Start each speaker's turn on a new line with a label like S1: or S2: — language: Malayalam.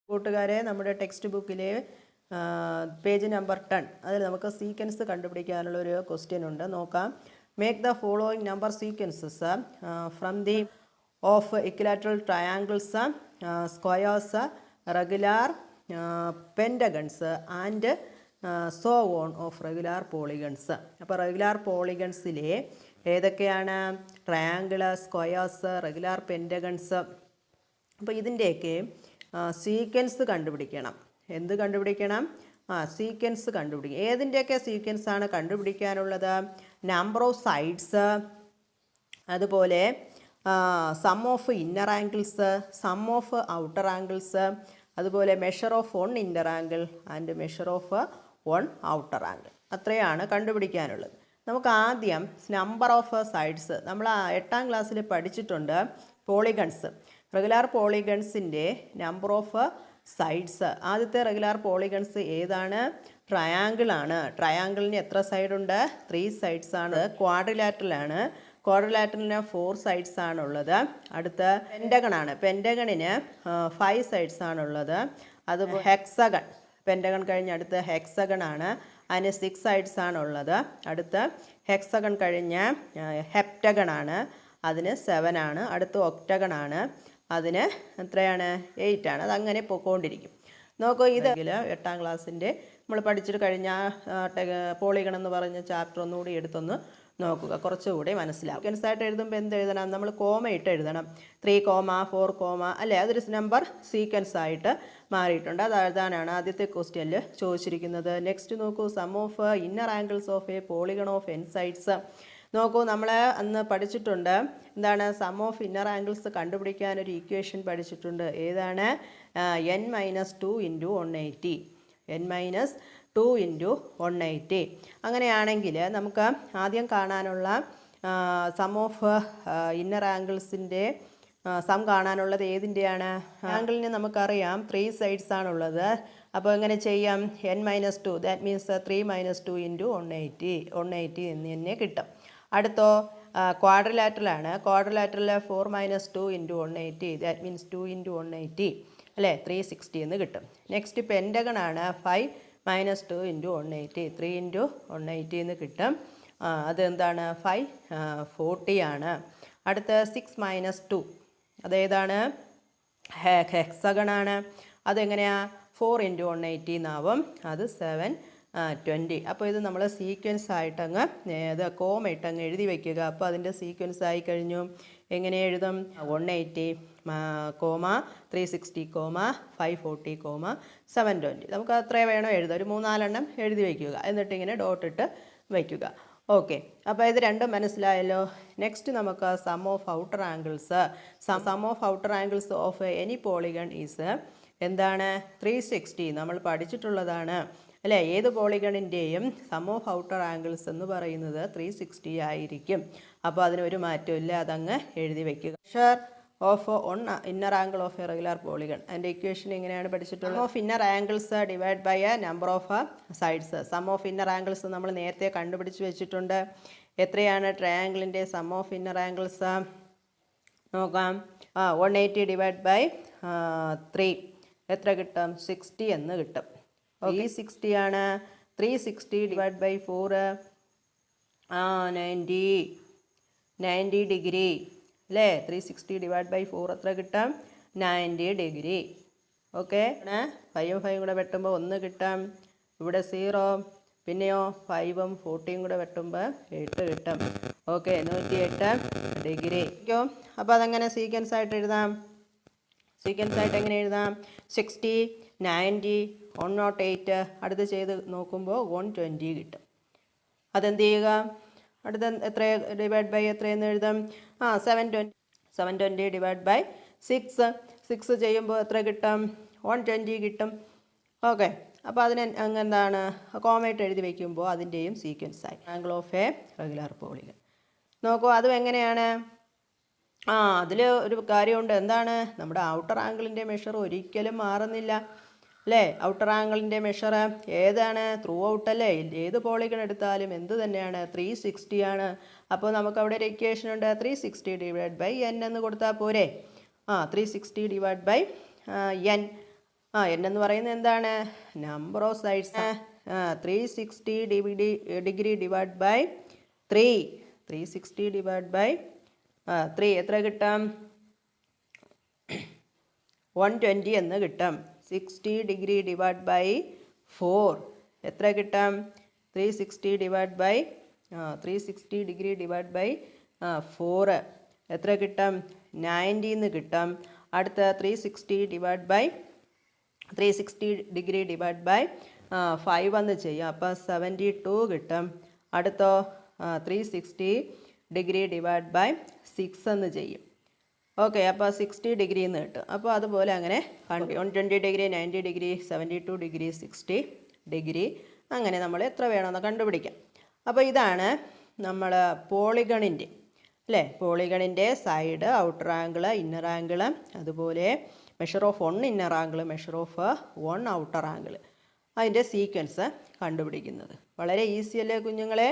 S1: കൂട്ടുകാരെ, നമ്മുടെ ടെക്സ്റ്റ് ബുക്കിലെ പേജ് നമ്പർ 10 അതിൽ നമുക്ക് സീക്വൻസ് കണ്ടുപിടിക്കാനുള്ള ഒരു ക്വസ്റ്റ്യൻ ഉണ്ട്. നോക്കാം. Make the following number sequences from the of equilateral triangles, squares, regular pentagons and so on of regular polygons. അപ്പോൾ റെഗുലാർ പോളിഗൺസിലെ ഏതൊക്കെയാണ്? Triangle, squares, regular pentagons. അപ്പോൾ ഇതിൻ്റെയൊക്കെ സീക്വൻസ് കണ്ടുപിടിക്കണം. എന്ത് കണ്ടുപിടിക്കണം? സീക്വൻസ് കണ്ടുപിടിക്കും. ഏതിൻ്റെയൊക്കെ സീക്വൻസാണ് കണ്ടുപിടിക്കാനുള്ളത്? നമ്പർ ഓഫ് സൈഡ്സ്, അതുപോലെ sum of inner angles, sum of outer angles, അതുപോലെ measure of one inner angle and measure of one outer angle. അത്രയാണ് കണ്ടുപിടിക്കാനുള്ളത്. നമുക്ക് ആദ്യം നമ്പർ ഓഫ് സൈഡ്സ്, നമ്മൾ 8ാം ക്ലാസ്സിൽ പഠിച്ചിട്ടുണ്ട്. പോളിഗൺസ്, റെഗുലാർ പോളിഗൺസിൻ്റെ നമ്പർ ഓഫ് സൈഡ്സ്. ആദ്യത്തെ റെഗുലാർ പോളിഗൺസ് ഏതാണ്? ട്രയാങ്കിളാണ്. ട്രയാങ്കിളിന് എത്ര സൈഡുണ്ട്? 3 സൈഡ്സ് ആണ്. ക്വാഡ്രിലാറ്ററലാണ്. ക്വാഡ്രിലാറ്ററിന് 4 സൈഡ്സ് ആണുള്ളത്. അടുത്ത പെൻറ്റഗൺ ആണ്. പെൻറ്റഗണിന് 5 സൈഡ്സ് ആണുള്ളത്. അത് ഹെക്സഗൺ, പെൻറ്റഗൺ കഴിഞ്ഞ് അടുത്ത ഹെക്സഗൺ ആണ്. അതിന് 6 സൈഡ്സ് ആണുള്ളത്. അടുത്ത ഹെക്സഗൺ കഴിഞ്ഞ് ഹെപ്റ്റഗൺ ആണ്. അതിന് 7 ആണ്. അടുത്ത ഒക്ടഗൺ ആണ്. അതിന് എത്രയാണ്? 8 ആണ്. അതങ്ങനെ പോയിക്കൊണ്ടിരിക്കും. നോക്കൂ, ഇത് 8ാം ക്ലാസ്സിൻ്റെ നമ്മൾ പഠിച്ചിട്ട് കഴിഞ്ഞ പോളിഗൺ എന്ന് പറഞ്ഞ ചാപ്റ്റർ ഒന്നുകൂടി എടുത്തൊന്ന് നോക്കുക, കുറച്ചുകൂടി മനസ്സിലാവും. സീക്വൻസായിട്ട് എഴുതുമ്പോൾ എന്ത് എഴുതണം? നമ്മൾ കോമ ഇട്ട് എഴുതണം. 3, 4, അല്ലേ? അതൊരു നമ്പർ സീക്വൻസ് ആയിട്ട് മാറിയിട്ടുണ്ട്. അത് എഴുതാനാണ് ആദ്യത്തെ ക്വസ്റ്റ്യനിൽ ചോദിച്ചിരിക്കുന്നത്. നെക്സ്റ്റ് നോക്കൂ. Sum of inner angles of a polygon of n sides. നോക്കൂ, നമ്മൾ അന്ന് പഠിച്ചിട്ടുണ്ട്. എന്താണ്? സം ഓഫ് ഇന്നർ ആംഗിൾസ് കണ്ടുപിടിക്കാൻ ഒരു ഇക്വേഷൻ പഠിച്ചിട്ടുണ്ട്. ഏതാണ്? n-2 × 180. n-2 × 180. അങ്ങനെയാണെങ്കിൽ നമുക്ക് ആദ്യം കാണാനുള്ള സം ഓഫ് ഇന്നർ ആംഗിൾസിൻ്റെ സം കാണാനുള്ളത് ഏതിൻ്റെയാണ്? ആംഗിളിന് നമുക്കറിയാം 3 സൈഡ്സ് ആണുള്ളത്. അപ്പോൾ എങ്ങനെ ചെയ്യാം? n-2, ദാറ്റ് മീൻസ് 3 - 2 × 180 എന്ന് തന്നെ കിട്ടും. അടുത്തോ ക്വാഡ്രിലാറ്ററലാണ്. ക്വാഡ്രിലാറ്ററിൽ 4 - 2 × 180, ദാറ്റ് മീൻസ് 2 × 180, അല്ലേ? 360 എന്ന് കിട്ടും. നെക്സ്റ്റ് പെൻറ്റഗൺ ആണ്. 5 - 2 × 180, 3 × 180 എന്ന് കിട്ടും. അതെന്താണ്? 540 ആണ്. അടുത്ത 6 - 2, അതേതാണ്? ഹെക്സഗൺ ആണ്. അതെങ്ങനെയാ? 4 × 180 എന്നാവും. അത് 720. അപ്പോൾ ഇത് നമ്മൾ സീക്വൻസ് ആയിട്ടങ്ങ് ഇത് കോമ ഇട്ടങ്ങ് എഴുതി വയ്ക്കുക. അപ്പോൾ അതിൻ്റെ സീക്വൻസ് ആയി കഴിഞ്ഞു. എങ്ങനെ എഴുതും? 180, 360, 540, 720. നമുക്ക് അത്രേ വേണോ എഴുതാം. ഒരു 3-4 എണ്ണം എഴുതി വയ്ക്കുക. എന്നിട്ട് ഇങ്ങനെ ഡോട്ട് ഇട്ട് വയ്ക്കുക. ഓക്കെ, അപ്പോൾ ഇത് രണ്ടും മനസ്സിലായല്ലോ. നെക്സ്റ്റ് നമുക്ക് sum of outer angles. Sum of outer angles of any polygon is എന്താണ്? 360. നമ്മൾ പഠിച്ചിട്ടുള്ളതാണ്, അല്ലേ? ഏത് പോളിഗണിൻ്റെയും സം ഓഫ് ഔട്ടർ ആംഗിൾസ് എന്ന് പറയുന്നത് 360 ആയിരിക്കും. അപ്പോൾ അതിനൊരു മാറ്റമില്ല, അതങ്ങ് എഴുതി വയ്ക്കുക. Measure of one inner angle of a regular polygon. അതിൻ്റെ ഇക്വേഷൻ എങ്ങനെയാണ് പഠിച്ചിട്ടുള്ളത്? Sum of inner angles divide by a number of sides. Sum of inner angles നമ്മൾ നേരത്തെ കണ്ടുപിടിച്ച് വെച്ചിട്ടുണ്ട്. എത്രയാണ് ട്രയാങ്കിളിൻ്റെ സം ഓഫ് ഇന്നർ ആംഗിൾസ്? നോക്കാം. 180 ഡിവൈഡ് ബൈ 3 എത്ര കിട്ടും? 60 എന്ന് കിട്ടും. ഓക്കെ, 60 ആണ്. 360 ഡിവൈഡ് ബൈ 4 90 ഡിഗ്രി, അല്ലേ? 360 ഡിവൈഡ് ബൈ 4 എത്ര കിട്ടും? 90 ഡിഗ്രി. ഓക്കെ, 5ഉം 5ഉം കൂടെ വെട്ടുമ്പോൾ 1 കിട്ടും. ഇവിടെ 0. പിന്നെയോ 5ഉം 40ഉം കൂടെ വെട്ടുമ്പോൾ 8 കിട്ടും. Okay, 108 degree. അപ്പോൾ അതങ്ങനെ സീക്വൻസ് ആയിട്ട് എഴുതാം. സീക്വൻസ് ആയിട്ട് എങ്ങനെ എഴുതാം? 60, 90, 108. അടുത്ത് ചെയ്ത് നോക്കുമ്പോൾ 120 കിട്ടും. അതെന്ത് ചെയ്യുക? അടുത്ത എത്ര ഡിവൈഡ് ബൈ എത്രയെന്ന് എഴുതാം? 720 ഡിവൈഡ് ബൈ 6 ചെയ്യുമ്പോൾ എത്ര കിട്ടും? 120 കിട്ടും. ഓക്കെ, അപ്പോൾ അതിന് എന്താണ്? കോമയിട്ട് എഴുതി വയ്ക്കുമ്പോൾ അതിൻ്റെയും സീക്വൻസ് ആയി. Angle of a regular polygon. നോക്കൂ, അതും എങ്ങനെയാണ്? അതിൽ ഒരു കാര്യമുണ്ട്. എന്താണ്? നമ്മുടെ ഔട്ടർ ആംഗിളിൻ്റെ മെഷർ ഒരിക്കലും മാറുന്നില്ല, അല്ലേ? ഔട്ടർ ആംഗിളിൻ്റെ മെഷർ ഏതാണ്? ത്രൂ ഔട്ട്, അല്ലേ? ഏത് പോളിഗൺ എടുത്താലും എന്ത് തന്നെയാണ്? 360 ആണ്. അപ്പോൾ നമുക്കവിടെ ഒരു ഇക്വേഷൻ ഉണ്ട്. 360 ഡിവൈഡ് ബൈ n എന്ന് കൊടുത്താൽ പോരെ? 360 ഡിവൈഡ് ബൈ n n എന്ന് പറയുന്നത് എന്താണ്? Number of sides. 360 degree divide by 3. 360 divide by 3 എത്ര കിട്ടും? 120 എന്ന് കിട്ടും. 60 ഡിഗ്രി ഡിവൈഡ് ബൈ 4 എത്ര കിട്ടും? 360 divide by 360 degree divide by 4 എത്ര കിട്ടും? 90 എന്ന് കിട്ടും. അടുത്ത 360 divide by 360 degree divide by 5 എന്ന് ചെയ്യാം. അപ്പോൾ 72 കിട്ടും. അടുത്തോ 360 ഡിഗ്രി ഡിവൈഡ് ബൈ 6 എന്ന് ചെയ്യും. ഓക്കെ, അപ്പോൾ 60 ഡിഗ്രി എന്ന് കിട്ടും. അപ്പോൾ അതുപോലെ അങ്ങനെ 120 ഡിഗ്രി, 90 ഡിഗ്രി, 72 ഡിഗ്രി, 60 ഡിഗ്രി, അങ്ങനെ നമ്മൾ എത്ര വേണമെന്ന് കണ്ടുപിടിക്കാം. അപ്പോൾ ഇതാണ് നമ്മൾ പോളിഗണിൻ്റെ അല്ലേ, പോളിഗണിൻ്റെ side, outer angle, inner angle, അതുപോലെ measure of 1 inner angle, measure of 1 outer angle, അതിൻ്റെ സീക്വൻസ് കണ്ടുപിടിക്കുന്നത്. വളരെ ഈസി അല്ലേ കുഞ്ഞുങ്ങളെ?